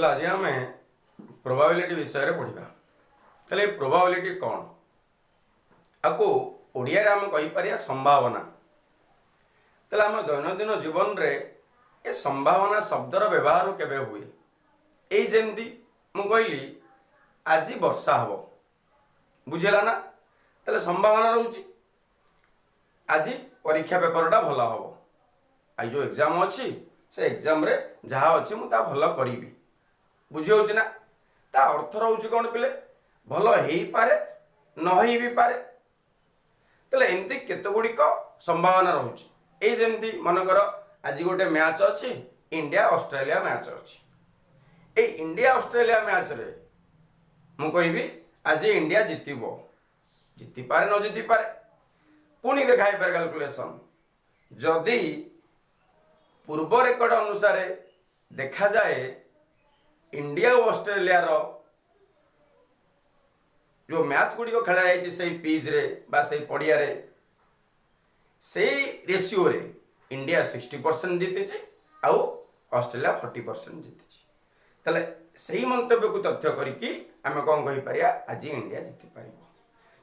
आज आम प्रोबाबिलिटी विषय पढ़ा। ताले प्रोबाबिलिटी कौन आपको ओडिया रे आम कहीपर संभावना। ताले आम दैनंदिन जीवन रे ए संभावना शब्दर व्यवहार केबे हुए एई जेमती मु कहली आज वर्षा हबो बुझेला ना। ताले संभावना रहउची आज परीक्षा पेपरटा भल हबो। आज जो एग्जाम अच्छी से एग्जाम रे जहाँ अच्छी मु ता भल करीबी बुझी होची ना। ता अर्थ रहउची कौन पिले भल हेई पारे न हेई भी पारे। ताले एमती केते गुड़िक संभावना रहउची एई जेमती मनकर आज गोटे मैच अच्छी इंडिया ऑस्ट्रेलिया मैच अच्छी। ए इंडिया ऑस्ट्रेलिया मैच रे मु कहबी आज इंडिया जितिबो जिति पारे न जिति पारे पुणी देखाई पारे कैलकुलेशन। जदि पूर्व रेकर्ड अनुसार देखा जाए इंडिया और ऑस्ट्रेलिया रो जो मैच गुड़ी को खेला जाए से पिच रे बा से पड़िया रे से रेशियो रे इंडिया 60% जीति आउ ऑस्ट्रेलिया 40% जीति। ताले सही मंतव्य को तथ्य करके आम कौन कही परिया आज इंडिया जीति पारिबो।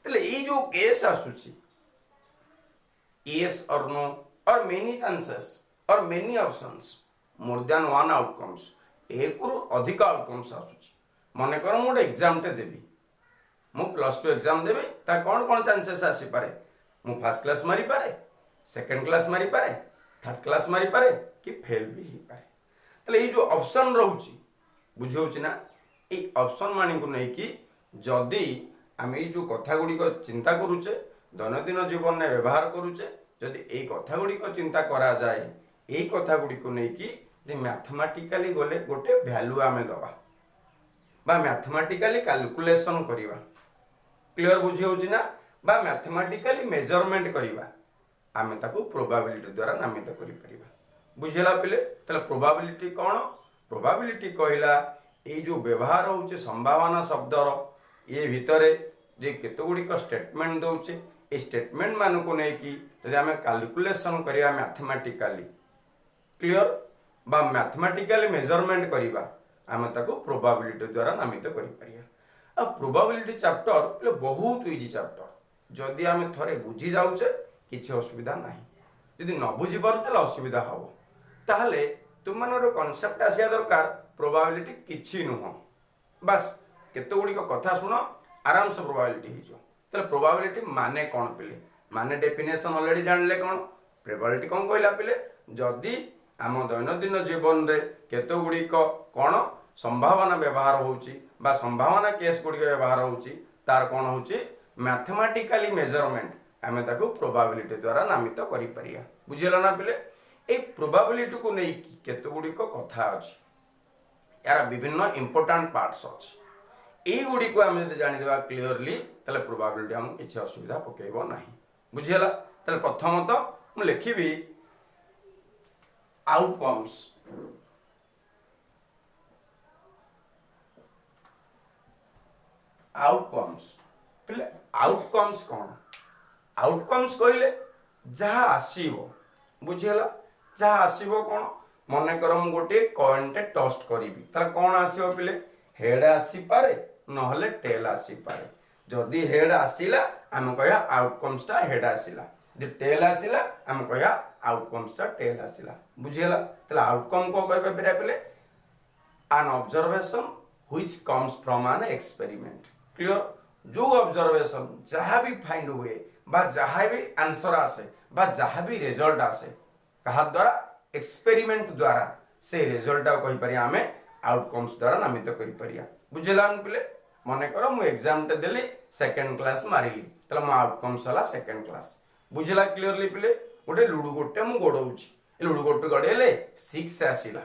ताले ये जो केस आसुची yes or no or many chances or many options more than one outcomes एक अधिक आउटकम्स आसुची। मन कर गोटे एग्जाम टे देवी मु +2 एग्जाम देवी ता कौन कौन चांसेस आसी पारे मु फर्स्ट क्लास मारी पारे सेकंड क्लास मारी पारे थर्ड क्लास मारी पारे कि फेल भी ही पारे। तले ये जो ऑप्शन रहउची बुझौची ना ए ऑप्शन मानी को नहीं कि जदी आम ये जो कथा गुड़ी को चिंता करूचे दैनंदिन जीवन में व्यवहार करूचे जदि ए कथा गुड़ी को चिंता करा जाए ए कथा गुड़ी को नहीं कि मैथमेटिकाली गले गोटे वैल्यू आमे दबा बा मैथमेटिकाली कैलकुलेशन करिवा क्लियर बुझी होची ना बा मैथमेटिकाली मेजरमेंट करिवा आमे ताको प्रोबेबिलिटी द्वारा नामित करि परिबा। बुझेला पिले तले प्रोबेबिलिटी कौन प्रोबेबिलिटी कहला ए जो व्यवहार होचे संभावना शब्दर ये भितरे जे केते गुडी को स्टेटमेंट दोचे ए स्टेटमेंट मान को नै कि जदि आमे कैलकुलेशन करिया मैथमेटिकाली क्लियर बा मैथमेटिकली मेजरमेंट करिबा आमे ताको प्रोबेबिलिटी द्वारा नामित करि परिया। आ प्रोबेबिलिटी चैप्टर बहुत इजी चैप्टर जदि आमे थरे बुझी जाउचे किछि असुविधा नाही जदि न बुझी पारु तले असुविधा हबो। ताहले तुम मानर कांसेप्ट आसिया दरकार प्रोबेबिलिटी किछि नुह बस केते गुडी को कथा सुनो आराम से प्रोबेबिलिटी ही जो। तले प्रोबेबिलिटी माने कोन पिले माने डेफिनेशन ऑलरेडी जानले कोन प्रोबेबिलिटी कोन कहला पिले जदि आम दैनंदिन जीवन रे केते गुड़िक कौन संभावना व्यवहार होउची बा संभावना केस गुड़िक व्यवहार होउची तार कौन होउची मैथमेटिकली मेजरमेंट आमे ताको प्रोबेबिलिटी द्वारा नामित करि परिया। बुझिला ना पिले ए प्रोबेबिलिटी को नै कि केते गुड़िक कथा अछि यार विभिन्न इंपोर्टेंट पार्ट्स अछि ए गुड़ी को आमे जदि जानि देबा क्लियरली तले प्रोबेबिलिटी हम किछि असुविधा पकेइबो नाही। बुझिला तले प्रथमतः मु लिखिबी outcomes पिले आउटकम्स कौन आउटकम्स कहले जहा आसीबो बुझिला जहा आसीबो कौन मन कर मु गोटे कॉइन टे टस्ट करिवि तार कौन आसीबो पिले हेड आसी पारे नहले टेल आसी पारे। जदि हेड आसीला हम कहया आउटकम्स टा हेड आसीला जदि टेल आसीला हम कहया आउटकम्स टा टेल आसीला। बुझिला तले आउटकम को कहबे पिरा पिले an observation which comes from an experiment clear जो ऑब्जर्वेशन जहाँ भी फाइंड हुए बा जहाँ भी आंसर आसे बा जहाँ भी रिजल्ट आसे कहा द्वारा एक्सपेरिमेंट द्वारा से रिजल्ट कहि परिया हमें आउटकम्स द्वारा नामित करि परिया। बुझिला पिले मने करो मु एग्जाम टे देली सेकंड क्लास मारिली तले मो आउटकम्स हला सेकंड क्लास। बुझिला क्लियरली पिले गोटे लुडु गोटे मु गोडौची लुडु गोटे गडेले 6 आसीला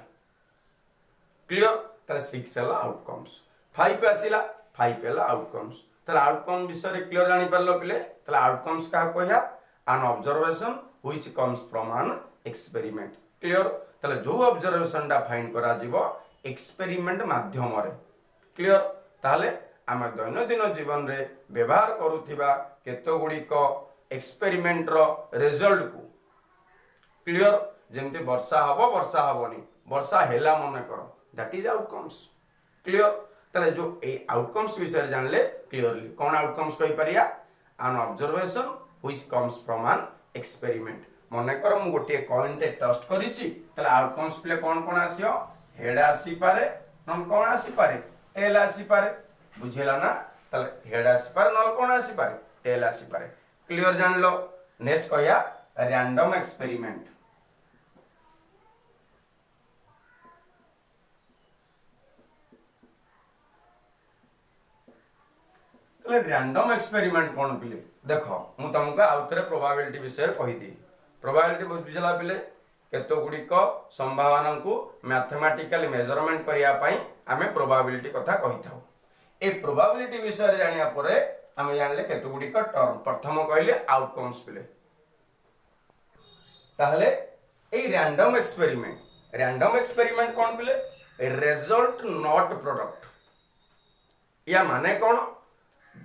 क्लियर तले 6 हला आउटकम्स 5 आसीला 5 हला आउटकम्स तले आउटकम विषय क्लियर जानि परलो पिले तले आउटकम्स का कहया an observation which comes from an experiment clear तले जो ऑब्जर्वेशन डा फाइंड करा जीवो एक्सपेरिमेंट माध्यम रे क्लियर ताले आम दैनंदिन जीवन रे व्यवहार करूथिबा केतो गुड़िक एक्सपेरिमेंट रो रिजल्ट को क्लियर जेमती वर्षा हबो वर्षा हबोनी वर्षा हेला मन कर दैट इज आउटकम्स क्लियर ताले जो ए आउटकम्स विषय जानले क्लियरली कौन आउटकम्स कहि परिया an observation which comes from an experiment मने कर मु गोटे कॉइन टे टेस्ट करिछि ताले आउटकम्स प्ले कौन कौन आसियो हेड आसी पारे नन कौन आसी पारे टेल आसी पारे बुझेला ना ताले हेड आसी पारे नल कौन आसी पारे टेल आसी पारे क्लियर जान लो नेक्स्ट कहया रैंडम एक्सपेरिमेंट रैंडम एक्सपेरिमेंट कौन पिले देखो मु तुमको आउथरे प्रोबेबिलिटी विषय कहि दी प्रोबेबिलिटी बुझला पिले केतो गुडिक संभावना को मैथमेटिकल मेजरमेंट करिया पई आमे प्रोबेबिलिटी कथा कहि थाउ ए प्रोबेबिलिटी विषय जानिया परे आमे जानले केतो गुडिक टर्म प्रथम कहले आउटकम्स पिले ताहले ए रैंडम एक्सपेरिमेंट कौन पिले रिजल्ट नॉट प्रोडक्ट या माने कौन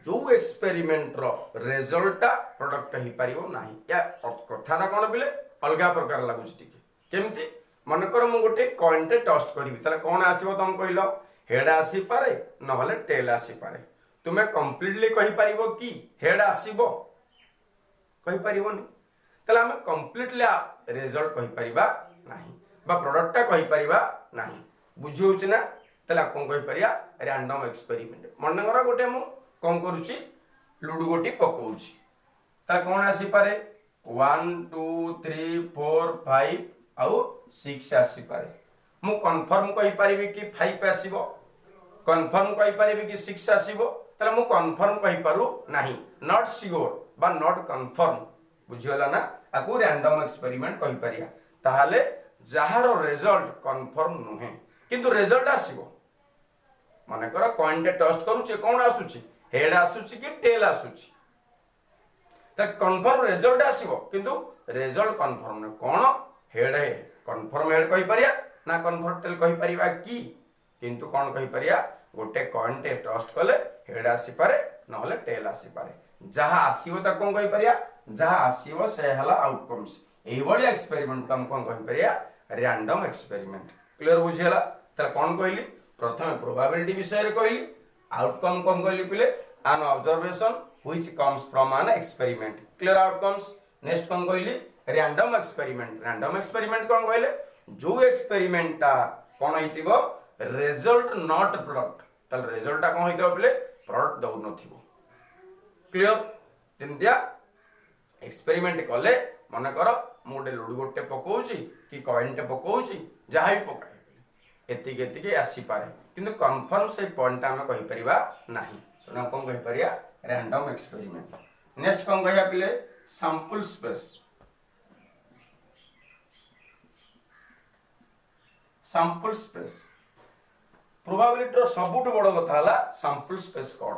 जो एक्सपेरिमेंट रो रिजल्ट प्रोडक्ट ही पारिबो नाही या कथा कौन पिले अलगा प्रकार लागुच टिके केमती मन कर मु गोटे कॉइन टे टस्ट करबी ताले कौन आसीबो तुम कहलो हेड आसी पारे न हले टेल आसी पारे तुमे कंप्लीटली कहि पारिबो कि हेड आसीबो कहि पारिबोनी ताले हम कंप्लीटली रिजल्ट कहि पारिबा नाही बा प्रोडक्ट कहि पारिबा नाही बुझियोछ ना ताले कोन कहि पारिया रैंडम एक्सपेरिमेंट मन कर गोटे मु कौन करुच्ची लुडु गोटी पकाउची ता कौन आसी पारे 1 2 3 4 5 आउ 6 आसी पारे मु कंफर्म कहि परिबी कि 5 आसीबो कंफर्म कहि परिबी कि 6 आसीबो तले मु कंफर्म कहि पारु नाही नॉट श्योर बा नॉट कंफर्म बुझियला ना आकु रैंडम एक्सपेरिमेंट कहि परिया ताहाले जहारो रिजल्ट कंफर्म नुहे किंतु रिजल्ट आसीबो माने कर कॉइन टे टेस्ट करूचे कोन आसुची हेड आसुची कि टेल आसुची त कंफर्म रिजल्ट आसीबो किंतु रिजल्ट कंफर्म न कोन हेड है कंफर्म हेड कहि परिया ना कंफर्म टेल कहि परिबा कि किंतु कोन कहि परिया गोटे कॉइन टे टेस्ट कले हेड आसी पारे न हले टेल आसी पारे जहा आसीबो त कोन कहि परिया जहा आसीबो से हला आउटकम्स एई बळी एक्सपेरिमेंट कम कोन कहि परिया रैंडम एक्सपेरिमेंट क्लियर बुझेला त कोन कहली प्रथम प्रोबेबिलिटी विषय रे कहली आउटकम कौन कहली पिले an observation which comes from an experiment clear outcomes next कौन कहली random experiment कौन कहले जो एक्सपेरिमेंट ता कौन हितिबो रिजल्ट नॉट प्रोडक्ट तल रिजल्ट ता कौन हितिबो पिले प्रोडक्ट दउ नथिबो क्लियर तिंदिया एक्सपेरिमेंट कले मन कर मोडे लुडु गोटे पकोउची कि कॉइन टे पकोउची जाहाई पकाई एतिके एतिके आसी पारे किंतु कंफर्म से पॉइंट हम कहि परिबा नाही तो हम कहि परिया रैंडम एक्सपेरिमेंट नेक्स्ट कौन कहिया पिले सैंपल स्पेस प्रोबेबिलिटी रो सबुट बड़ कथा हला सैंपल स्पेस कोन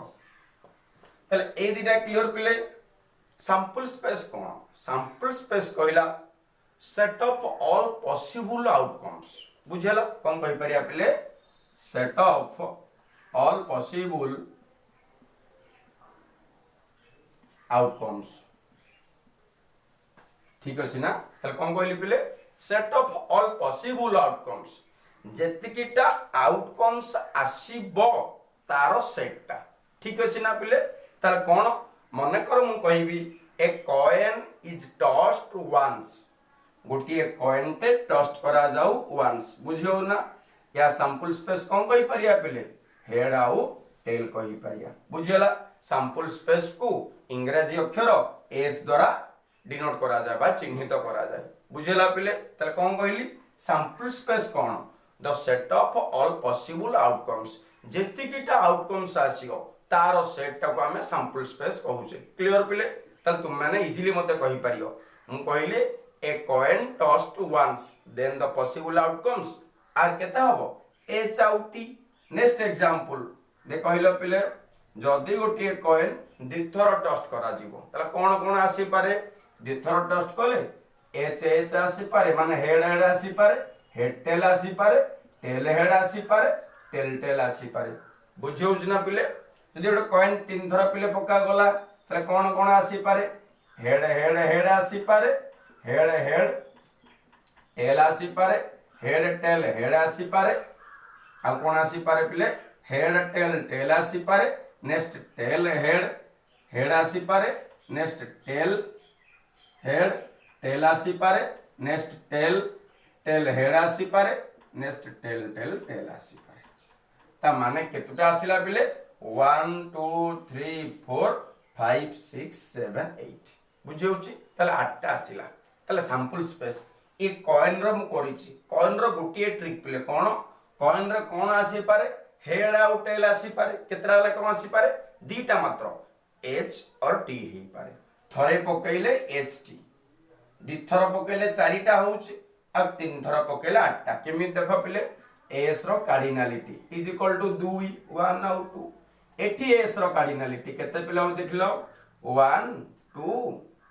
तले ए दिटा क्लियर पिले सैंपल स्पेस कोन सैंपल स्पेस कहला set of all possible outcomes बुझेला कौन कहि परिया पिले set of all possible outcomes ठीक अछि ना तले कौन कहली पिले set of all possible outcomes जेतिकिटा आउटकम्स आसीबो तारो सेटटा ठीक अछि ना पिले तले कोन मने कर मु कहिबी a coin is tossed once गोटे कॉइन टे टस्ट करा जाऊ वंस बुझियो ना या सैंपल स्पेस कौन कहि परिया पिले हेड आउ टेल कहि परिया बुझियला सैंपल स्पेस को इंग्रजी अक्षर एस द्वारा डिनोट करा जाय बा चिन्हित करा जाय बुझियला पिले तले कौन कहली सैंपल स्पेस कौन the set of all possible outcomes जेतिकिटा आउटकम्स आसीओ तारो सेट टा को हमें सैंपल स्पेस कहूचे क्लियर पिले तले तुम माने इजीली मते कहि परियो मु कहले a coin tossed once then the possible outcomes are केता हबो h out t next example दे कहलो पिले जदी गोटे कॉइन दिथर टस्ट करा जीवो तला कोन कोन आसी पारे दिथर टस्ट कले h आसी पारे माने हेड आसी पारे हेड टेल आसी पारे टेल हेड आसी पारे टेल आसी पारे बुझियो ना पिले जदी गोटे कॉइन तीन थरा पिले पक्का गला तला कोन कोन आसी पारे हेड आसी पारे हेड टेल आसी पारे हेड टेल हेड आसी पारे आ कौन आसी पारे पिले हेड टेल टेल आसी पारे नेक्स्ट टेल हेड हेड आसी पारे नेक्स्ट टेल हेड टेल आसी पारे नेक्स्ट टेल टेल हेड आसी पारे नेक्स्ट टेल टेल टेल आसी पारे ता माने केतुटा आसिला पिले 1 2 3 4 5 6 7 8 बुझे होची ताले 8 टा आसिला ताले सैंपल स्पेस ए कॉइन रो मु करिछि कॉइन रो गोटिए ट्रिक पिले कोन कॉइन रे कोन आसी पारे हेड आउ टेल आसी पारे केतरा ले कोन आसी पारे दीटा मात्र एच और टी ही पारे थरे पकैले एच टी दिथर पकैले चारिटा होउछि अब तीन थर पकैले आठटा केमि देखो पिले एस रो कार्डिनलिटी इज इक्वल टू 2 1 आउ 2 एठी एस रो कार्डिनलिटी केते पिले हम देखलो 1 2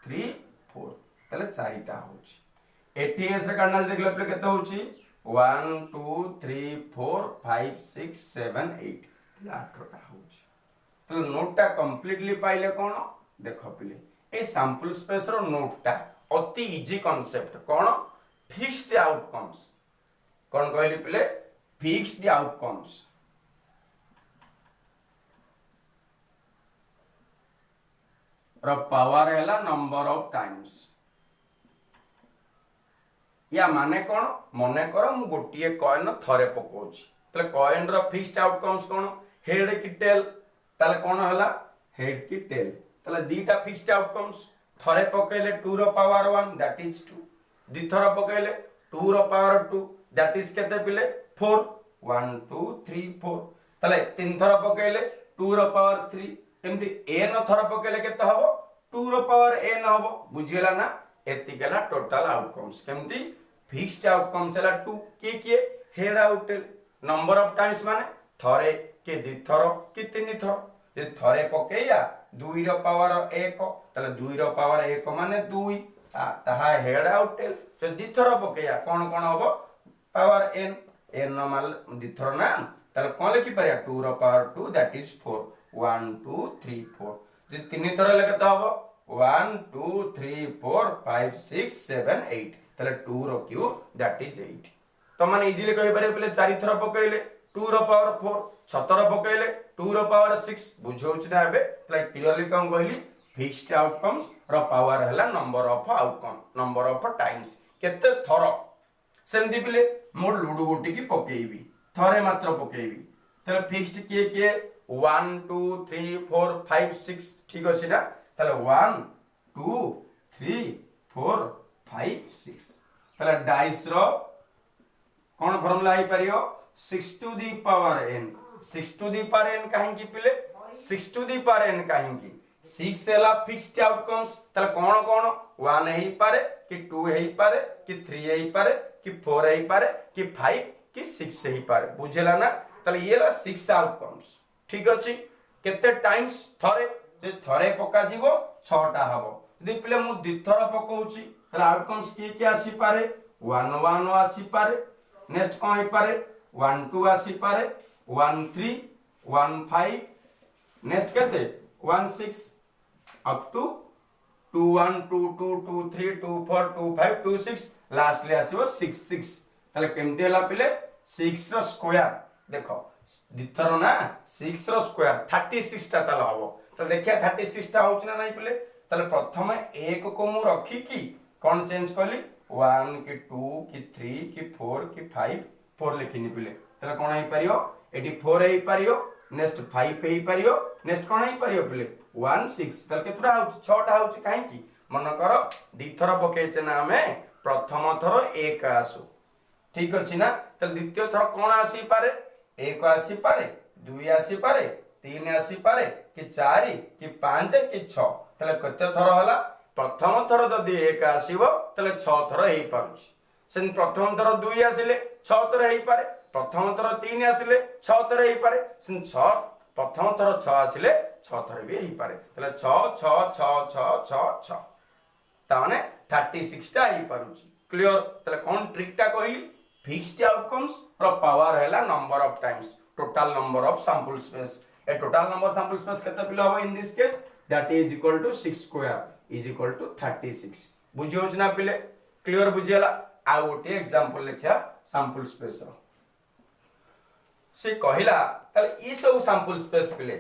3 4 तले चारिटा होउछि एठी एस रो कार्डिनलिटी देखलो पिले केते होउछि 1 2 3 4 5 6 7 8 आठटा होउछि तो नोटटा कंप्लीटली पाइले कोन देखो पिले ए सैंपल स्पेस रो नोटटा अति इजी कांसेप्ट कोन फिक्स्ड आउटकम्स कोन कहली पिले फिक्स्ड आउटकम्स रो पावर हैला नंबर ऑफ टाइम्स या माने कोन मने करो मु गोटिए कॉइन थरे पकोछि तले कॉइन रो फिक्स्ड आउटकम्स कोन हेड की टेल तले कोन हला हेड की टेल तले दीटा फिक्स्ड आउटकम्स थरे पकेले 2 रो पावर 1 दैट इज 2 दिथर पकेले 2 रो पावर 2 दैट इज केते पिले 4 1 2 3 4 तले तीन थर पकेले 2 रो पावर 3 एमती n थर पकेले केते हबो 2 रो पावर n हबो बुझिला ना एतिकेला टोटल आउटकम्स केमती फिक्स्ड आउटकम्स हला 2 के head out number of times माने थरे के दिथर कि तीन थर जे थरे पकेया 2 रो पावर 1 तले 2 रो पावर 1 माने 2 ताहा हेड आउट जो दिथर पकेया कोन कोन हबो पावर n n माल दिथर ना तले कोन लिखि परिया 2 रो पावर 2 दैट इज 4 1 2 3 4 जे तीन थर लेके त हबो 1 2 3 4 5 6 7 8 तले 2 रो क्यूब दैट इज 8 तो माने इजीली कहि पारे पले चारि थर पकेइले 2 रो पावर 4 छतर पकेइले 2 रो पावर 6 बुझौछ ना एबे तले क्लियरली कोन कहली फिक्स्ड आउटकम्स रो पावर हला number of outcome number of times केते थर सेमती पिले मोर लुडु गोटी की पकेइबी थरे मात्र पकेइबी तले फिक्स्ड के 1 2 3 4 5 6 ठीक अछि ना तले 1 2 3 4 5 6 तले डाइस रो कोन फार्मूला आई परियो 6 to the power n 6 to the power n काहे की पिले 6 टू द पावर n काहे की 6 एला फिक्स्ड आउटकम्स तले कोन कोन 1 हेई पारे कि 2 हेई पारे कि 3 हेई पारे कि 4 हेई पारे कि 5 कि 6 हेई पारे बुझेला ना तले येला 6 आउटकम्स ठीक अछि केते टाइम्स थरे जे थरे पका जीवो 6 टा हबो यदि पिले मु दिथर पकोउची तले आउटकम्स के आसी पारे 1 1 आसी पारे नेक्स्ट कोन हेई पारे 1 2 आसी पारे 1 3 1 5 नेक्स्ट केते 1 6 अप टू 2 1 2 2 2 3 2 4 2 5 2 6 लास्ट ले आसीबो 6 6 तले केमते हला पिले 6 रो स्क्वायर देखो दिथर ना 6 रो स्क्वायर 36 टा तले हबो तले देखिया 36 टा होछ ना नाही पिले तले प्रथम एक को मु रखी की कोन चेंज करली 1 की 2 की 3 की 4 की 5 4 लिखिनी पिले तले कोन हेई परियो एटी 4 हेई परियो नेक्स्ट 5 हेई परियो नेक्स्ट कोन हेई परियो पिले 1 6 तले केतरा होछ 6 टा होछ काहे की मन कर दी थर पकेचे ना हमें प्रथम थर 1 आसु ठीक अछि ना तले द्वितीय थर कोन आसी पारे 1 आसी पारे 2 आसी पारे 3 आसी पारे कि 4 कि 5 कि 6 तले कते थर हला प्रथम थर जदी 1 आसीबो तले 6 थर हेई पारुछि सेन प्रथम थर 2 आसीले 6 थर हेई पारे प्रथम थर 3 आसीले 6 थर हेई पारे सेन 6 प्रथम थर 6 आसीले 6 थर भी हेई पारे तले 6 6 6 6 6 6 ताने 36 टा हेई पारुछि क्लियर तले कोन ट्रिक टा कहली फिक्स्ड आउटकम्स रो पावर हैला number of times total number of sample space ए टोटल नंबर सैंपल स्पेस केते पिले हो in this case that is equal to 6 square is equal to 36 बुझियोछ ना पिले क्लियर बुझियला आ गोटे एग्जांपल लेखिया सैंपल स्पेस रो से कहला ताले ई सब सैंपल स्पेस पिले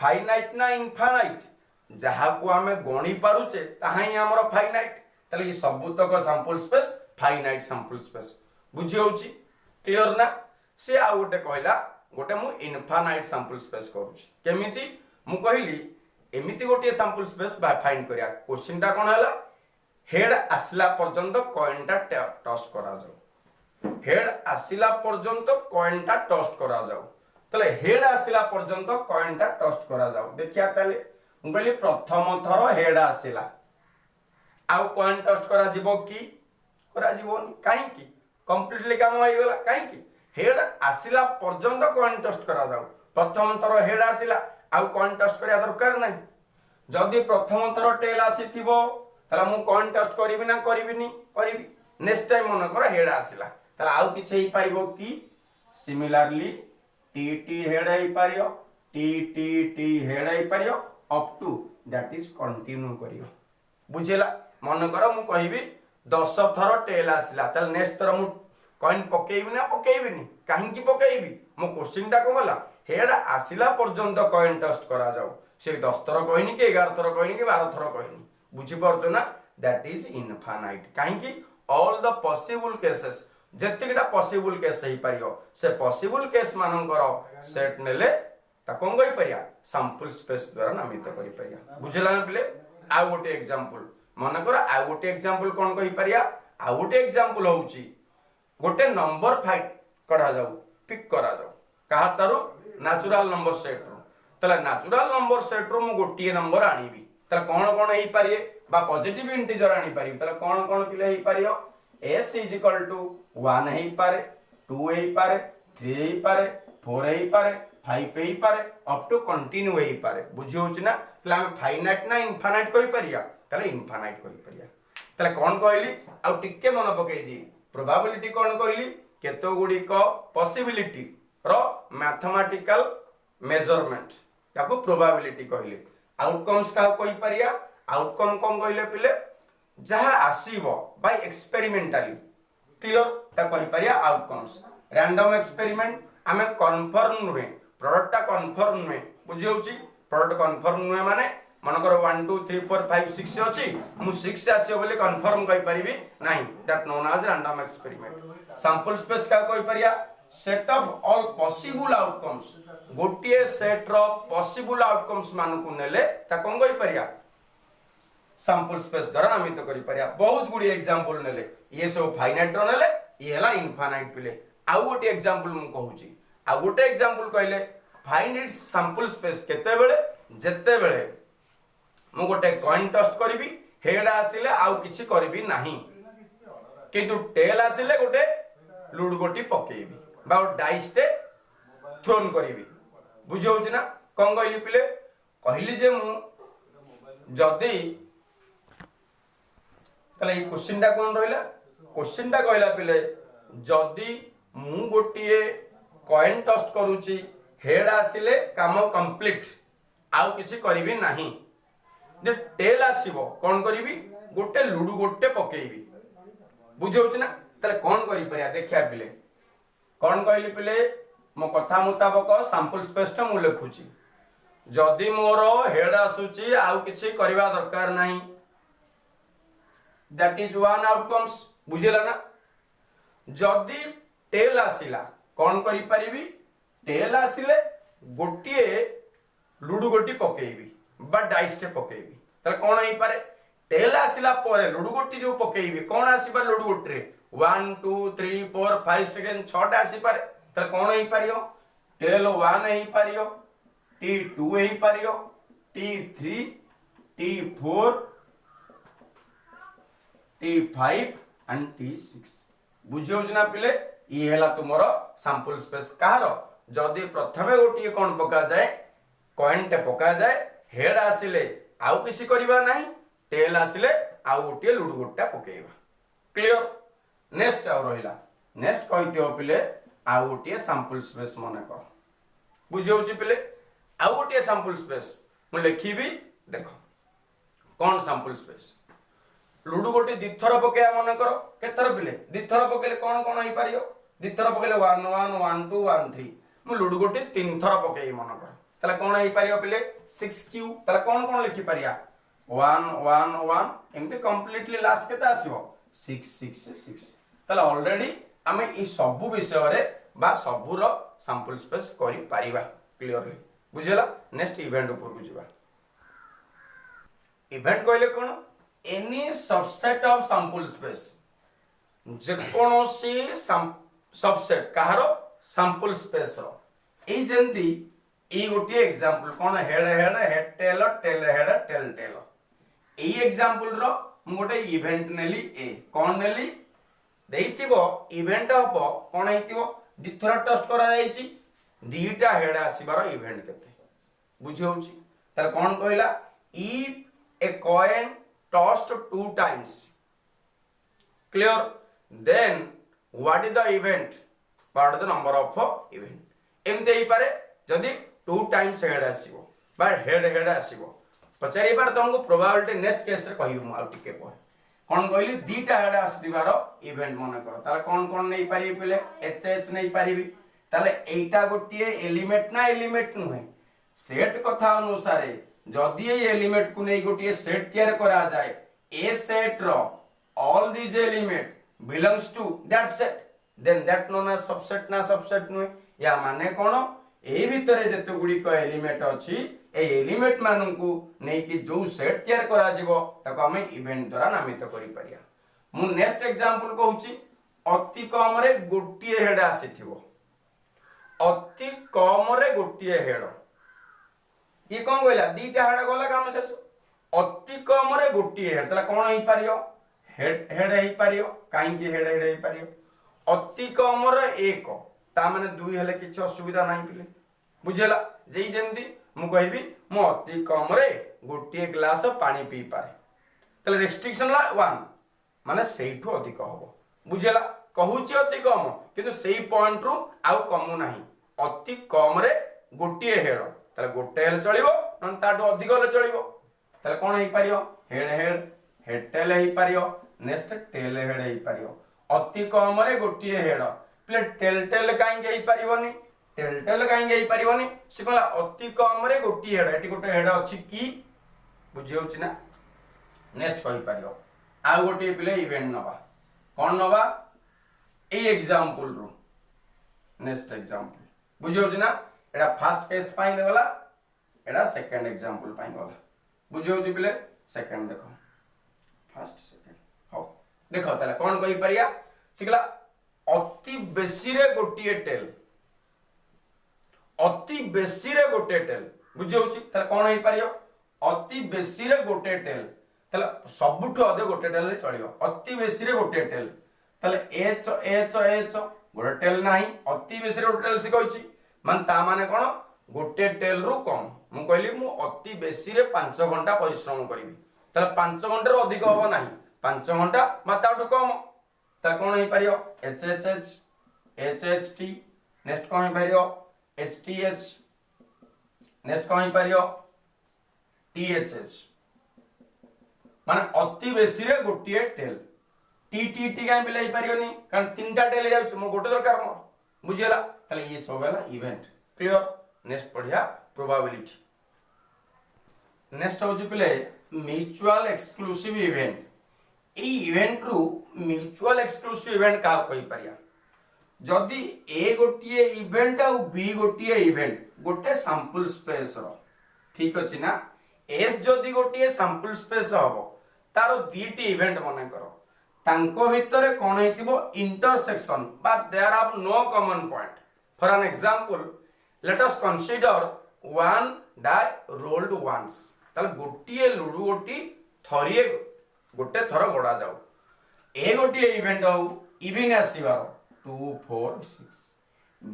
फाइनाइट ना इनफाइनाइट जहा को आमे गणी पारुचे ताहा ही हमर फाइनाइट ताले ई सबुतक sample space finite sample space बुझी होउची क्लियर ना से आ गोटे कहला गोटे मु इनफाइनाइट सैंपल स्पेस करूची केमिति मु कहली एमिति गोटे सैंपल स्पेस फाइंड करिया क्वेश्चन टा कोन हला हेड आसला पर्यंत कॉइन टा टस्ट करा जाऊ हेड आसिला पर्यंत कॉइन टा टस्ट करा जाऊ तले हेड आसिला पर्यंत कॉइन टा टस्ट करा जाऊ देखिया तले मु कहली प्रथम थर हेड आसिला आउ कॉइन टस्ट करा जिवो की करा जिवोनी काहे की कंप्लीटली काम होई गेला काहे की हेड आसिला पर्यंत कॉइन टस्ट करा जाऊ प्रथम थर हेड आसिला आउ कॉइन टस्ट करिया दरकार नै जदी प्रथम थर टेल आसीथिबो ताला मु कॉइन टस्ट करिवि ना करिविनी करिवि नेक्स्ट टाइम मन कर हेड आसिला ताला आउ किछ हेई पारिबो की सिमिलरली टी टी हेड हेई पारियो टी हेड हेई पारियो up to that is continue करियो बुझेला मन कर मु कहिबी 10 थर टेल आसिला ताल नेक्स्ट थर मु कॉइन पकेइबि ना पकेइबिनी काहे की पकेइबि मो क्वेश्चन टा को होला हेड आसिला पर्यंत कॉइन टस्ट करा जाऊ से 10 थर कहनी कि 11 थर कहनी कि 12 थर कहनी बुझी परछो ना दैट इज इनफाइनाइट काहे की ऑल द पॉसिबल केसेस जेतिकटा पॉसिबल केस हेई पारियो से पॉसिबल केस मानकर सेट नेले ता कोन गई परिया सैंपल स्पेस द्वारा नामित करि परिया बुझला पिले आ गोटे एग्जांपल मन कर आ गोटे एग्जांपल कोन कहि परिया आ गोटे एग्जांपल होउची गोटे नंबर फाइट कढा जाऊ पिक करा जाऊ कहा तारु नेचुरल नंबर सेट रो तला नेचुरल नंबर सेट रो मु गोटिए नंबर आनिबी तला कोन हेई पारिए बा पॉजिटिव इंटीजर आनी पारिबी तला कोन पिले हेई पारियो s = 1 हेई पारे 2 हेई पारे 3 हेई पारे 4 हेई पारे 5 हेई पारे अप टू कंटिन्यू हेई पारे बुझी होची ना तला हम फाइनाइट ना इनफाइनाइट कहि परिया तला इनफाइनाइट कहि परिया तला कोन कहली आ टिके मन पकई दी प्रोबेबिलिटी कोन कहली केतो गुडी को पॉसिबिलिटी रो मैथमेटिकल मेजरमेंट ताको प्रोबेबिलिटी कहली आउटकम्स का कहि परिया आउटकम कोन कहले पिले जहा आसीबो बाय एक्सपेरिमेंटली क्लियर ता कहि परिया आउटकम्स रैंडम एक्सपेरिमेंट आमे कन्फर्म नुहे प्रोडक्ट ता कन्फर्म नुहे बुझी होची प्रोडक्ट कन्फर्म नुहे माने मनकर 1 2 3 4 5 6 अछि मु 6 आसीयो बोले कन्फर्म कहि परिबी नाही that known as random experiment sample space का कहि परिया set of all possible outcomes गोटिए सेट रो पॉसिबल आउटकम्स मानु को नेले ता कोन कहि परिया सैंपल स्पेस द्वारा नामित करि परिया बहुत गुडी एग्जांपल नेले ये सब फाइनाइट रो नेले ये हला इनफाइनाइट पिले आउ गोटे एग्जांपल मु कहूची आउ गोटे एग्जांपल कहले फाइंड इट्स सैंपल स्पेस केते बेले जत्ते बेले मु गोटे कॉइन टस्ट करबी हेड आसिले आउ किछि करबी नाही किंतु टेल आसिले गोटे लूड गोटी पकेइबी बा डाइस टे थ्रोन करबी बुझ होउछ ना कोन कहली पिले कहली जे मु जदी तले ई क्वेश्चन टा कोन रहला क्वेश्चन टा कहला पिले जदी मु गोटिए कॉइन टस्ट करूची हेड आसिले काम कंप्लीट आउ किछि करबी नाही जे टेल आसीबो कोन करबी गोटे लूडू गोटे पकेइबी बुझ होउछ ना तले कोन करि परिया देखिया पिले कोन कहली पिले मो कथा मुताबक सैंपल स्पेस टा मु लिखुची जदी मोर हेड आसुची आउ किछि करबा दरकार नाही दैट इज वन आउटकम्स बुझिला ना जदी टेल आसिला कोन करि परिबी टेल आसिले गोटिए लूडू गोटी पकेइबी बा डाइस टे पकेइबी त कोन हेई पारे टेल आसिला परे लूडू गोटी जो पकेइबी कोन आसीबा लूडू गोटी रे 1 2 3 4 5 सेकंड 6 टा आसी पारे त कोन हेई पारियो tell 1 hay Pario T2 hay Pario T3 T4 T5 and T6 बुझियो जना पिले ई हेला तुमरो सैंपल स्पेस कहारो जदी प्रथमे गोटी कोन पका जाए कॉइन टे पका जाए हेड आसिले आउ किछि करबा नाही टेल आसिले आउ गोटी लूडू गोटा पकेइबा क्लियर नेक्स्ट आ रहिला नेक्स्ट कहितियो पिले आउ गोटी सैंपल स्पेस मने कर बुझियो छि पिले आउ गोटी सैंपल स्पेस मु लिखिबी देखो कोन सैंपल स्पेस लूडू गोटी दिथर पकेया मन कर केथर पिले दिथर पकेले कोन कोन होई पारियो दिथर पकेले 1 1 1 2 1 3 मु लुडु गोटी 3 थर पकेई मन कर ताले कोन हेई परियो पिले 6 ताले कोन कोन लिखि परिया 1 1 1 एमते कंप्लीटली लास्ट केते आसीबो 6 6 6 ताले ऑलरेडी आमे ई सब विषय रे बा सबुर सैंपल स्पेस करि परिबा क्लियरली बुझेला। नेक्स्ट इवेंट ऊपर बुझिबा। इवेंट कहले कोन any subset of sample space जे कोनोसी सबसेट कहारो सैंपल स्पेस रो ए जेंती ए गोटे एग्जांपल कोन head head head tail tail head tail tail ए एग्जांपल रो मु गोटे इवेंट नेली ए कोन नेली देइतिबो इवेंट हबो कोन हेतिबो दिथरा टेस्ट करा जाईची दीटा हेड आसीबार इवेंट केते बुझी होउची त कोन कहला if a coin tossed 2 times clear then what is the event what is the number of event एमते ही पारे जदी 2 टाइम्स हेड आसीबो बा हेड आसीबो पचारि बार तुमको प्रोबेबिलिटी नेक्स्ट केस रे कहिबो आ टिके पर कोन कहली दीटा हेड आसीबार इवेंट मन कर ताले कोन नै पारि पले एच नै पारिबी ताले एटा गोटिए एलिमेंट ना एलिमेंट नुहे सेट कथा अनुसार जदी ए एलिमेंट को नै गोटिए सेट तैयार करा जाय ए सेट रो all these element belongs to that set then that known as subset ना subset नुहे या माने कोन ए भितरे जते गुडी को एलिमेंट अछि ए एलिमेंट मानन को नै कि जो सेट तैयार करा जिवो ताको हम इवेंट द्वारा नामित करि परिया। मु नेक्स्ट एग्जांपल कहूची अति कम रे गोटिए हेड आसीथिबो अति कम रे गोटिए हेड ये कोन गइला दीटा हेड गला काम शेष अति कम रे गोटिए हेड तला कोन होई परियो हेड हेई पारियो काई के हेड हेई पारियो अति कम रे 1 ता माने 2 हेले किछ असुविधा नाही पिले बुझेला जेई जेंदी मु कहबी मु अति कम रे गोटिए ग्लास पानी पी पारे तले रेस्ट्रिक्शन ला 1 माने सेइठो अधिक होबो बुझेला कहूची अति कम किंतु सेई पॉइंट रु आउ कमु नाही अति कम रे गोटिए हेड तले गोटे हेल चलिबो नन ताटो अधिक हेल चलिबो तले कोन हेई पारियो हेड हेड हेड टेल हेई पारियो नेक्स्ट टेल हेड हेई पारियो अति कम रे गोटिए हेड प्ले टेल टेल काई हेई पारियोनी टेल टेल काई हेई पारियोनी से कहला अति कम रे गोटिए हेड एटी गोटे हेड अछि की बुझियो छि ना नेक्स्ट कहि पारियो आ गोटे प्ले इवेंट नबा कोन नबा ए एग्जांपल रो नेक्स्ट एग्जांपल बुझियो छि ना एडा फर्स्ट केस पाई देगला एडा सेकंड एग्जांपल पाई गला बुझियो छि प्ले सेकंड देखो फर्स्ट सेकंड हो देखो ताला कोन कहि परिया सिगला अति बेसी रे गोटिए टेल अति बेसी रे गोटे टेल बुझियो छि ताला कोन हेई परियो अति बेसी रे गोटे टेल ताला सबुठो अधे गोटे टेल चलियो अति बेसी रे गोटे टेल ताले एच एच एच गोटे टेल नाही अति बेसी रे गोटे टेल से कहछि मान ता माने कोन गोटे टेल रु कम मु कहली मु अति बेसी रे 5 घंटा परिश्रम करिवि ताले 5 घंटा रो अधिक होबो नाही 5 घंटा माताटु कम ता कोन हेई परियो H H H H H T next कोन हेई परियो एच टी एच नेक्स्ट कोन हेई परियो टी एच एच माने अति बेसी रे गोटिए टेल टी टी टी काई बिलाई परियोनी कारण तीनटा टेल जाउछ मो गोटे दरकार मो बुझियला ताले ये सब हैला इवेंट क्लियर। नेक्स्ट पढ़िया प्रोबेबिलिटी नेक्स्ट होची पिले mutual exclusive event A event रु म्यूचुअल एक्सक्लूसिव इवेंट का कहि परिया जदी ए गोटिए इवेंट आ बी गोटिए इवेंट गोटे सैंपल स्पेस रो ठीक अछि ना एस जदी गोटिए सैंपल स्पेस हबो तारो दीटी इवेंट मने करो तांको भितरे कोन हेतिबो इंटरसेक्शन बा there are no common point for an example let us consider one die rolled once ताले गोटिए लुडु गोटी थरिए गोटे थर गडा जाऊ ए गोटिए इवेंट हो इविन आसीबार 2 4 6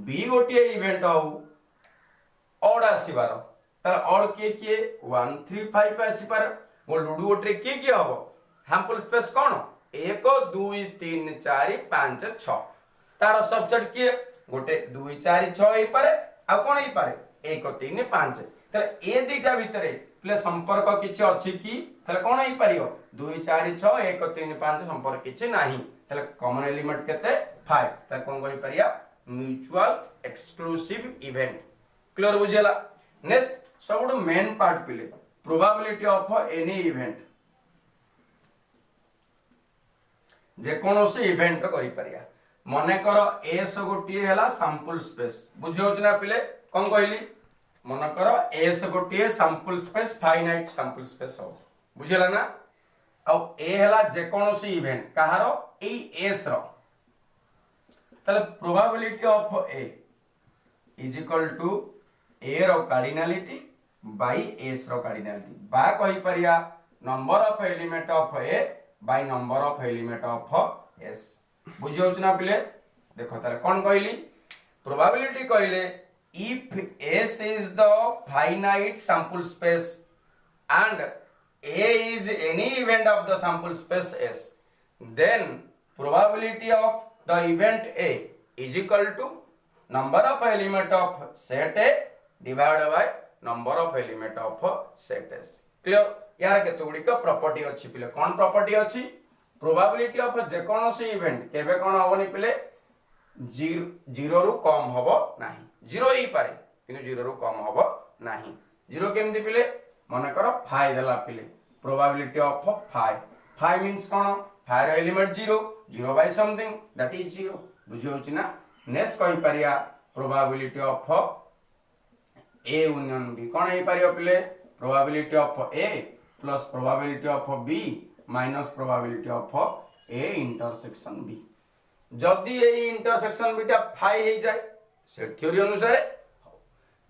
बी गोटिए इवेंट हो ऑड आसीबार ताले ऑड के 1 3 5 आसीबार वो लुडु गोटे के हबो सैंपल स्पेस कोन 1 2 3 4 5 6 तार सबसेट के गोटे 2 4 6 हे पारे आ कोन हे पारे 1 3 5 ताले ए दीटा भितरे प्ले संपर्क किछि अछि कि ताले कोन हे पारियो 2 4 6 1 3 5 संपर्क किछि नाही ताले कॉमन एलिमेंट केते 5 ताले कोन कहि पारिया म्यूचुअल एक्सक्लूसिव इवेंट क्लियर बुझेला नेक्स्ट सब मेन पार्ट पिले प्रोबेबिलिटी ऑफ एनी इवेंट जेकोसी इवेंट करि परिया मने कर एस गोटे है सैंपल स्पेस बुझे ना पिले कौन कहली मन कर एस गोटे sample space finite sample space हो बुझेला ना आ ए है जेकोसी इवेंट कहार ए एस रो ताले probability of A is equal to A रो कार्डिनलिटी बाय एस रो कार्डिनलिटी बा कहि परिया number of element of A by number of element of S बुझियो ना पिले देखो ताले कोन कहली प्रोबेबिलिटी कहले if S is the finite sample space and A is any event of the sample space S then probability of the event A is equal to number of element of set A divided by number of element of set S clear यार केते गुडी का property अछि पिले कोन property अछि probability of जेकोसी event केबे कोन होबनी पिले 0 रु कम होबो नाही 0 ही पारे किनु 0 रु कम होबो नाही 0 केमति पिले माने करो 5 देला पिले प्रोबेबिलिटी ऑफ 5 मींस कोन 5 element 0 by something that is 0 बुझियो छि ना नेक्स्ट कहि परिया probability of A union B कोन हे परियो पिले probability of A plus probability of B minus probability of A intersection B जदि ए इंटरसेक्शन बी टा 5 हे जाय सेट थ्योरी अनुसार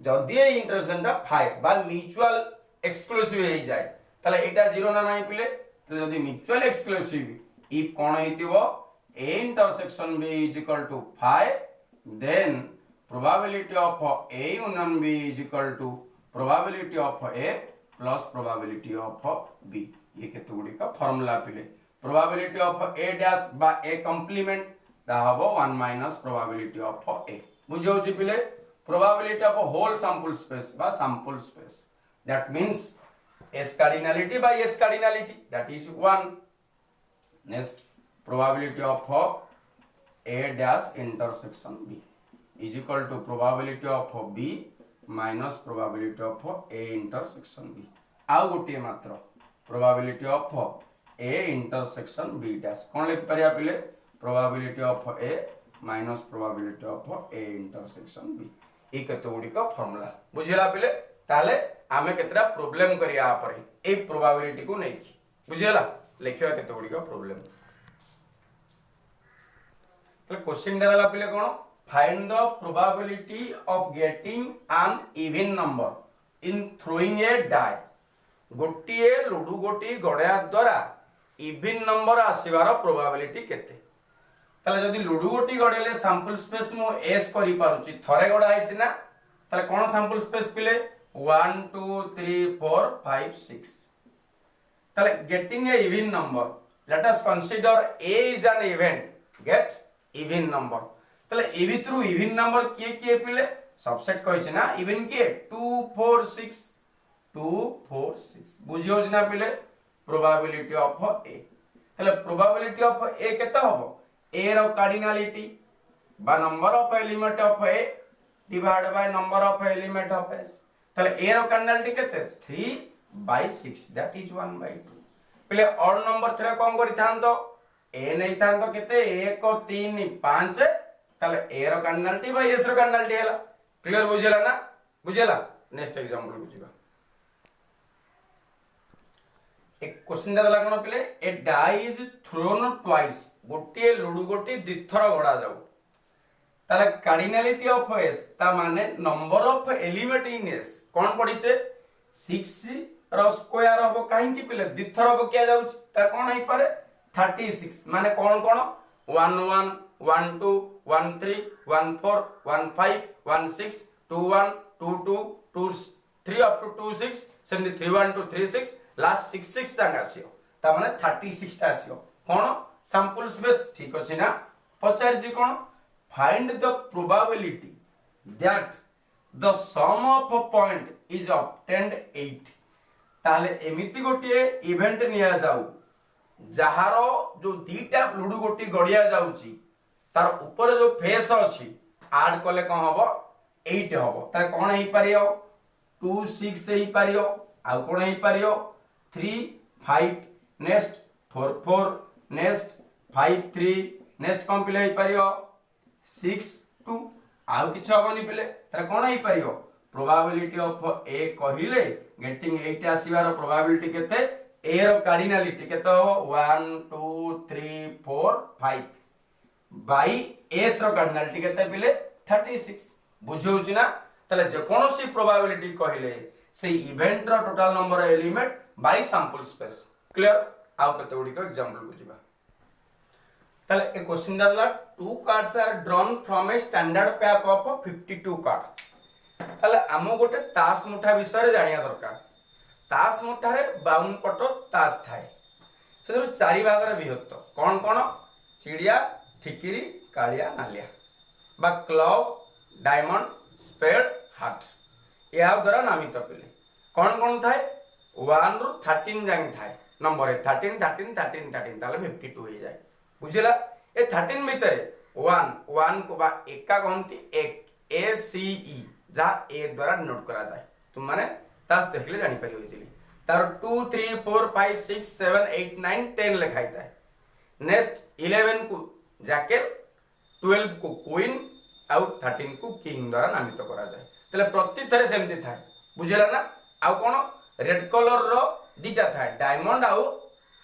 जदि ए इंटरसेक्शन टा 5 बा म्यूचुअल एक्सक्लूसिव हे जाय तले एटा 0 ना नाही पिले तो जदि म्यूचुअल एक्सक्लूसिव इफ कोन हेतिबो A intersection B is equal to 5 then probability of A union B is equal to probability of A plus probability of B ये केते गुडी का फार्मूला पिले probability of A dash by A complement दा हबो 1 minus probability of A बुझौ छि पिले probability of whole sample space बा sample space that means S cardinality by S cardinality that is 1 next probability of A dash intersection B is equal to probability of B minus probability of A intersection B आउ गोटे मात्र probability of A intersection B dash कौन लिख परिया पिले probability of A minus probability of A intersection B ई केते गुडी का formula बुझिला पिले ताले आमे केतरा प्रॉब्लम करिया पर ए प्रोबेबिलिटी को नै बुझिला लिखिया केते गुडी का प्रॉब्लम तले क्वेश्चन देला पिले कोन find the probability of getting an even number in throwing a die गोटिए लुडु गोटी गड़िया द्वारा इवन नंबर आसीबार प्रोबेबिलिटी केते ताले जदी लुडु गोटी गड़ेले सैंपल स्पेस मु एस करि पारुची थरे गडा आइछि ना ताले कोन सैंपल स्पेस पिले 1 2 3 4 5 6 ताले getting a even number late us consider a is an event get even number तले ए भितरु इवन नंबर किए पिले सबसेट कहिछ ना इवन के 2 4 6 2 4 6 बुझियो ना पिले प्रोबेबिलिटी ऑफ ए तले प्रोबेबिलिटी ऑफ ए केते होबो ए रो कार्डिनलिटी बा number of element of A divide by number of element of S तले ए रो कार्डिनलिटी केते 3/6 दैट इज 1/2 पिले ऑड नंबर थरे कोन करि थांतो ए नै थांतो केते 1 3 5 ताले ए रो कार्डिनलिटी बाय एस रो कार्डिनलिटी हैला क्लियर बुझेला ना बुझेला नेक्स्ट एग्जांपल बुझिबा एक क्वेश्चन देला कोन पिले ए डाई इज थ्रोन ट्वाइस गोटे लुडु गोटी दिथर गडा जाऊ ताले कार्डिनलिटी ऑफ एस ता माने number of element in S कोन पडिचे 6 रो स्क्वायर होबो काहे कि पिले दिथर होबो किया जाऊ ता कोन हे पारे 36 माने कोन कोन 1 1 1 2 1 3 1 4 1 5 1 6 2 1 2 2 2 3 up to 2 6 सेमि 3 1 2 3 6 लास्ट 6 6 तक आसियो ता माने 36 ता आसियो कोन सैंपल स्पेस ठीक अछि ना पचार जी कोन find the probability that the sum of point is obtained 8 ताले एमिति गोटे इवेंट निया जाऊ जहारो जो दीटा लुडु गोटी गड़िया जाउची तार ऊपर जो फेस अछि आड कले कौन हम 8 हम ताले कौन हो पारियो 2 6 हो पारियो आउ कौन हो पारियो 3 5 नेक्स्ट 4 4 नेक्स्ट 5 3 नेक्स्ट कौन पिले हो पारियो 6 2 आउ किछ हबनी पिले ताले कौन हो पारियो प्रोबेबिलिटी ऑफ ए कहिले गेटिंग 8 आसीबार प्रोबेबिलिटी केते ए रो कार्डिनलिटी केते हो 1 2 3 4 5 बाई एस रो कार्डिनलिटी केते पिले 36 बुझौछि ना तले जे कोनोसी प्रोबेबिलिटी कहिले से इवेंट रो total number element by sample space clear आउ केते गुडी को एग्जांपल बुझिबा तले ए क्वेश्चन दरला two cards are drawn from a standard pack of 52 card तले आमो गोटे तास मुठा विषय रे जानिया दरकार तास मुठा रे 52 पट तास थाए से चारि भाग रे विभक्त कोन कोन चिड़िया ठिकिरी कालिया नालिया बा क्लब डायमंड स्पेड हार्ट या द्वारा नामित पिले कौन कौन थाए 1 रु 13 जाए थाए नंबर 13 13 13 13 ताले 52 हो जाए बुझिला ए 13 भीतर 1 1 को बा एका कहंती एक ए सी ई जा ए द्वारा नोट करा जाए तुम माने तास देखले जानि परियो इजिली तार 2 3 4 5 6 7 8 9 10 लिखाई थाए नेक्स्ट 11 को जैकेल 12 को क्वीन आउ 13 को किंग द्वारा नामित करा जाए तले प्रति थरे सेमति थाए बुझिला ना आउ कोन रेड कलर रो दीटा थाए डायमंड आउ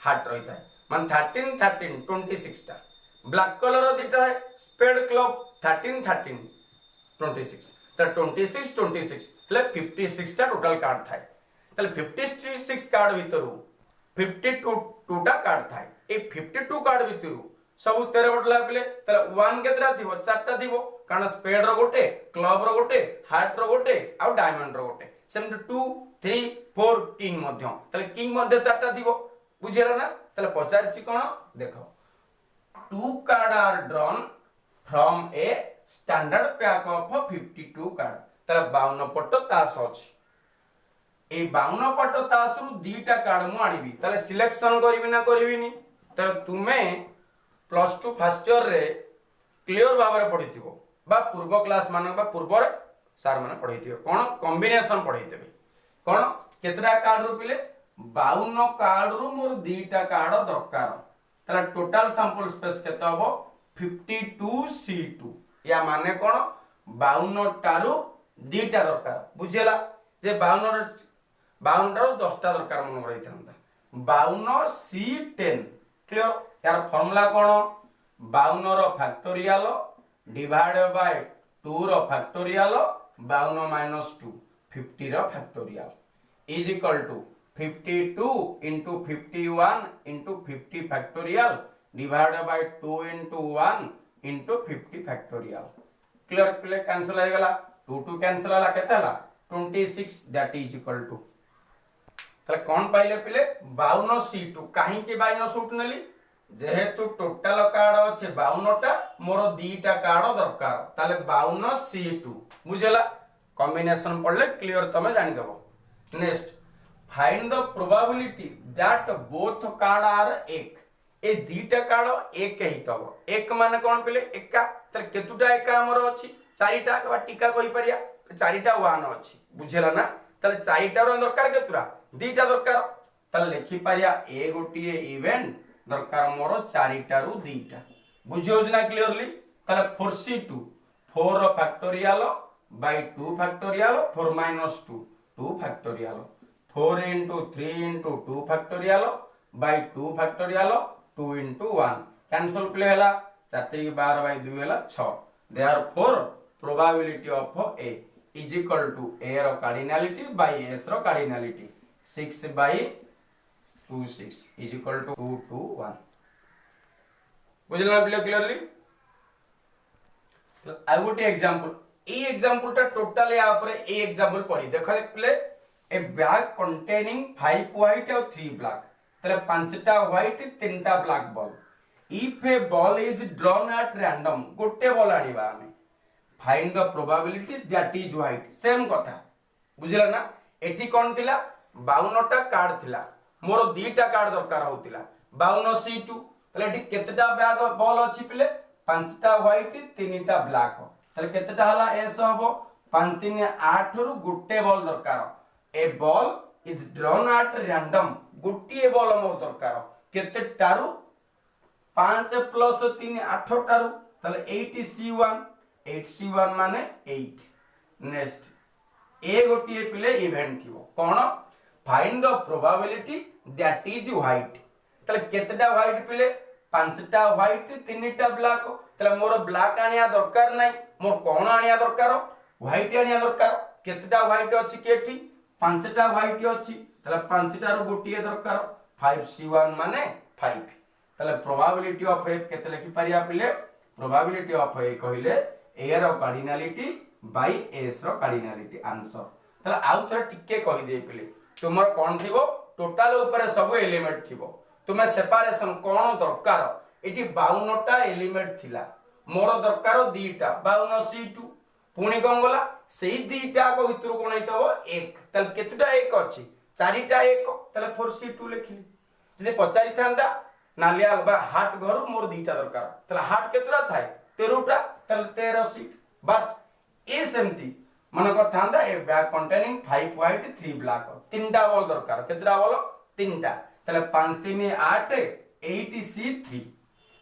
हार्ट रही थाए मान 13 13 26 टा ब्लैक कलर रो दीटा है स्पेड क्लब 13 13 26 त 26 26 ले 56 टा टोटल कार्ड थाए तले 56 कार्ड भितरु 52 टूटा कार्ड थाए ए 52 कार्ड भितरु सब 13 बटला पिले तले 1 केतरा थिबो चारटा थिबो कारण स्पेड रो गोटे क्लब रो गोटे हार्ट रो गोटे आ डायमंड रो गोटे सेम 2 3 4 किंग मध्य तले किंग मध्य चारटा थिबो बुझिला ना तले पचारछि कोन देखो 2 card are drawn from a standard pack of 52 card तले 52 पट तास अछि ए 52 पट तास रु दीटा कार्ड मु आनिबी तले सिलेक्शन करबी ना करबिनी तले तुमे +2 फर्स्ट ईयर रे क्लियर भाव रे पढिथिबो बा पूर्व क्लास मान बा पूर्व सार माने पढिथिबो कोन कॉम्बिनेशन पढिथिबे कोन केतरा कार्ड रु पिले 52 कार्ड रु मोर दीटा कार्ड दरकार तला टोटल सैंपल स्पेस केते हबो 52C2 या माने कोन 52 टारु दीटा दरकार बुझेला जे 52 टारु 10 टा दरकार मन रहिथांदा 52C10 क्लियर यार फार्मूला कोन 52 रो फैक्टोरियल डिवाइड बाय 2 रो फैक्टोरियल 52 - 2 50 रो factorial is equal to 52 into 51 into 50 factorial divide by 2 into 1 into 50 factorial clear प्ले कैंसिल हो गला 2 2 कैंसिल होला केते हला 26 दैट इज इक्वल टू तले कोन पाइले पिले 52C2 काहे के 52 सूट नली जेहेतु टोटल कार्ड अच्छे 52 टा मोर दीटा कार्ड दरकार ताले 52C2 बुझला कॉम्बिनेशन पढ़ले क्लियर तमे जानि देबो next find the probability that both card are ace ए दीटा कार्ड एक ही तबो एक माने कोन पिले एका तले केतुटा एका हमर अछि चारिटा बा टीका कहि परिया चारिटा 1 अछि बुझला ना तले चारिटा रो दरकार केतुरा दीटा दरकार तले लिखि परिया ए गोटिए इवेंट दरकार मोर चारिटा रु दीटा बुझियोज ना क्लियरली तले 4C2 4 रो factorial by 2 factorial 4 - 2 2 factorial 4 into 3 into 2 factorial by 2 factorial 2 into 1 cancel प्ले हला 4 3 12 बाय 2 हला 6 therefore probability of A is equal to A रो कार्डिनलिटी बाय एस रो cardinality 6 by 2 6 is equal to 2 2 1 बुझला प्ले क्लियरली आई गोटे एग्जांपल ए एग्जांपल टा टोटल या ऊपर ए एग्जांपल पढ़ी देखो play a bag containing 5 white और 3 ब्लैक तले 5टा व्हाइट 3टा black ball if a ball is drawn at random गोटे बॉल आनिबा हमें find the probability that is white same कथा बुझला ना एठी कोन थिला 52 टा कार्ड थिला मोर दीटा कार्ड दरकार होतिला 52C2 तले एठी केतेटा बैग बॉल अछि पिले 5टा व्हाइट 3टा ब्लैक ताले केतेटा हला एस हबो 5 3 8 रु गुटे बॉल दरकार a ball is drawn at random गुटिए बॉल मोर दरकार केतेटारु 5 प्लस 3 8 टारु ताले 8C1 माने 8 नेक्स्ट ए गोटिए पिले इवेंट थिबो कोन find the probability that is white ताले केतेटा व्हाइट पिले 5टा व्हाइट 3टा ब्लैक ताले मोर ब्लैक आनिया दरकार नै मोर कोन आनिया दरकार व्हाइट आनिया दरकार केतेटा व्हाइट अछि केठी 5टा व्हाइट अछि ताले 5टा रो गोटिए दरकार 5C1 माने 5 ताले प्रोबेबिलिटी ऑफ ए केते लिखि परिया पिले प्रोबेबिलिटी ऑफ ए कहिले ए रो कार्डिनलिटी बाय एस रो कार्डिनलिटी आंसर ताले आउ थोड़ा टिके कहि दे पिले तुमर कोन थिबो टोटल ऊपर सब एलिमेंट थिबो तुमे सेपरेशन कोन दरकार एटी 52 टा एलिमेंट थिला मोर दरकार 2टा 52 C2 पुणी कोन गला सेही 2टा को भितर कोन हितबो 1 ताले केतुटा 1 अछि 4टा 1 ताले 4C2 लिखिली जदि पचारि थांदा नालिया बा हाट घरु मोर 2टा दरकार ताले हाट केतुरा थाए 13टा ताले 13 सीट बस ए सेमती मन कर थांदा a bag containing 5 white 3 black 3टा बॉल दरकार केतरा बॉल 3टा ताले 5 3 8 8C3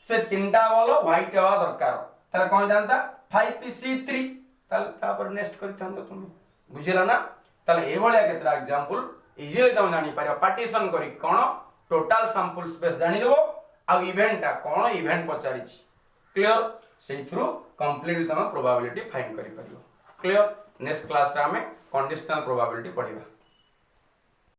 से 3टा बॉल व्हाइट हवा दरकार ताले कोन जानता 5C3 ताले तापर नेक्स्ट करि थांदा तुम बुझिला ना ताले ए भलिया केतरा एग्जांपल इजीली तुम जानि पारियो पार्टीशन करी कोन टोटल सैंपल स्पेस जानि देबो आ इवेंट कोन इवेंट पचारि छी क्लियर से थ्रू कंप्लीट तुम प्रोबेबिलिटी फाइंड करि परियो क्लियर नेक्स्ट क्लास रे हमें कंडीशनल प्रोबेबिलिटी पढिबा।